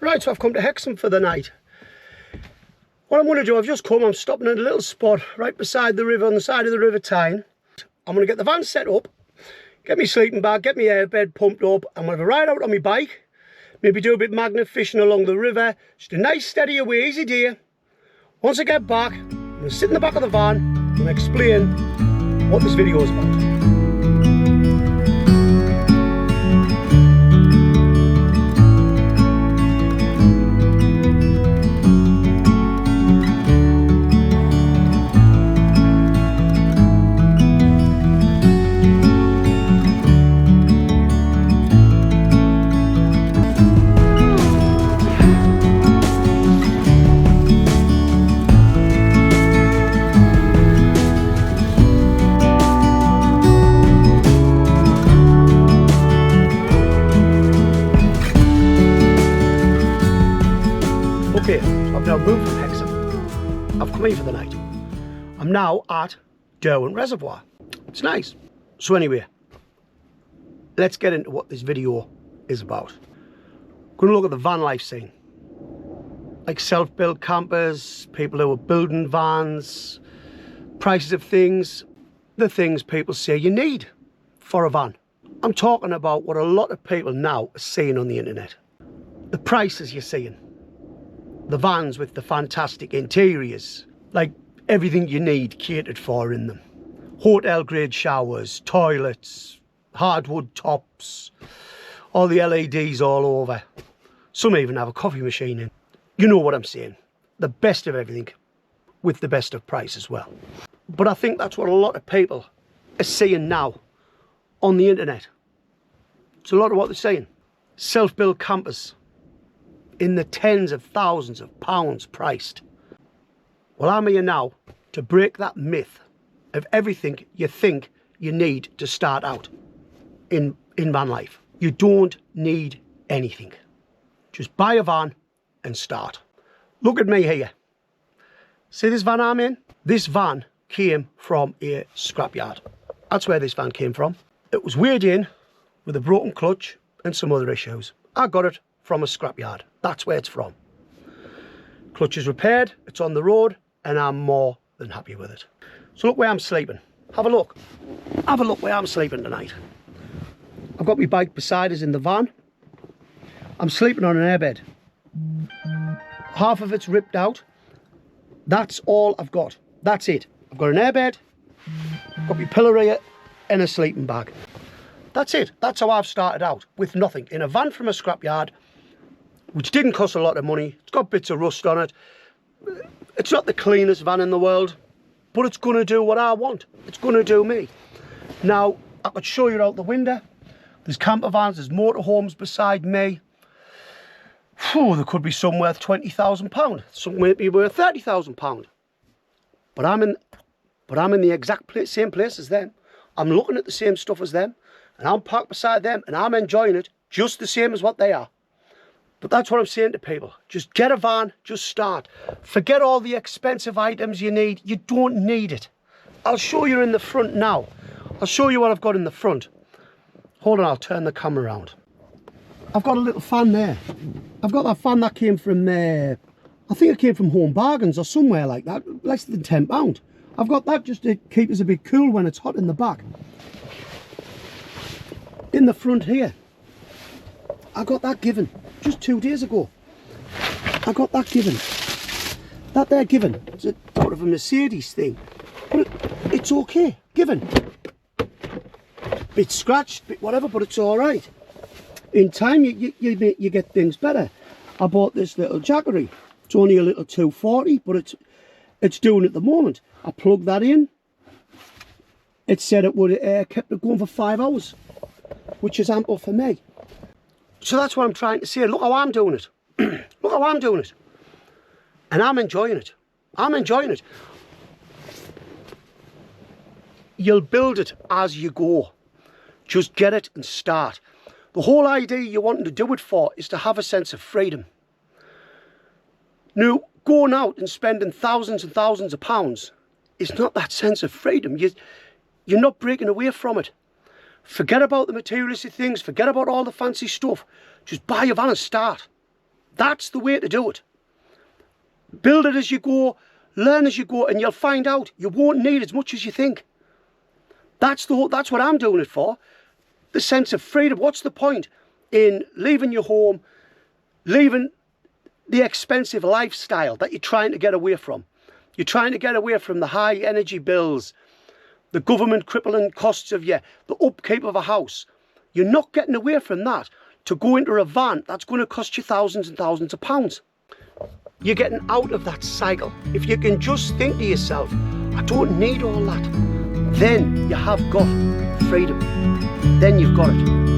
Right, so I've come to Hexham for the night. What I'm going to do, I'm stopping at a little spot right beside the river, on the side of the River Tyne. I'm going to get the van set up, get my sleeping bag, get my airbed pumped up. I'm going to have a ride out on my bike, maybe do a bit magnet fishing along the river. Just a nice steady away, easy dear. Once I get back, I'm going to sit in the back of the van and explain what this video is about. Okay, so I've now moved from Hexham. I've come here for the night. I'm now at Derwent Reservoir. It's nice. So anyway, let's get into what this video is about. Going to look at the van life scene. Like self-built campers, people who are building vans, prices of things, the things people say you need for a van. I'm talking about what a lot of people now are seeing on the internet. The prices you're seeing. The vans with the fantastic interiors, like everything you need catered for in them. Hotel grade showers, toilets, hardwood tops, all the LEDs all over. Some even have a coffee machine in. You know what I'm saying. The best of everything with the best of price as well. But I think that's what a lot of people are seeing now on the internet. It's a lot of what they're saying. Self-built campers in the tens of thousands of pounds priced. Well, I'm here now to break that myth of everything you think you need to start out in van life. You don't need anything. Just buy a van and start. Look at me here. See this van I'm in? This van came from a scrapyard. That's where this van came from. It was weighed in with a broken clutch and some other issues. I got it from a scrapyard. That's where it's from. Clutch is repaired, it's on the road, and I'm more than happy with it. So look where I'm sleeping. Have a look. Have a look where I'm sleeping tonight. I've got my bike beside us in the van. I'm sleeping on an airbed. Half of it's ripped out. That's all I've got. That's it. I've got an airbed, got my pillow here, and a sleeping bag. That's it. That's how I've started out, with nothing. In a van from a scrapyard, which didn't cost a lot of money. It's got bits of rust on it. It's not the cleanest van in the world, but it's going to do what I want. It's going to do me. Now, I could show you out the window. There's camper vans, there's motorhomes beside me. Phew, there could be some worth £20,000. Some might be worth £30,000. But I'm in the exact same place as them. I'm looking at the same stuff as them, and I'm parked beside them, and I'm enjoying it just the same as what they are. But that's what I'm saying to people. Just get a van, just start. Forget all the expensive items you need. You don't need it. I'll show you in the front now. I'll show you what I've got in the front. Hold on, I'll turn the camera around. I've got a little fan there. I've got that fan that came from there. I think it came from Home Bargains or somewhere like that. Less than £10. I've got that just to keep us a bit cool when it's hot in the back. In the front here, I got that given just 2 days ago. I got that given. That there given. It's a sort of a Mercedes thing, but it's okay. Given. Bit scratched, bit whatever, but it's all right. In time, you get things better. I bought this little jackery. It's only a little 240, but it's doing at the moment. I plugged that in. It said it would kept it going for 5 hours, which is ample for me. So that's what I'm trying to say. Look how I'm doing it. Look how I'm doing it. And I'm enjoying it. I'm enjoying it. You'll build it as you go. Just get it and start. The whole idea you're wanting to do it for is to have a sense of freedom. Now, going out and spending thousands and thousands of pounds is not that sense of freedom. You're not breaking away from it. Forget about the materialistic things. Forget about all the fancy stuff. Just buy a van and start. That's the way to do it. Build it as you go, learn as you go, and you'll find out you won't need as much as you think. That's what I'm doing it for. The sense of freedom. What's the point in leaving your home, leaving the expensive lifestyle that you're trying to get away from? You're trying to get away from the high energy bills, the government crippling costs of the upkeep of a house. You're not getting away from that to go into a van that's going to cost you thousands and thousands of pounds. You're getting out of that cycle. If you can just think to yourself, I don't need all that, then you have got freedom. Then you've got it.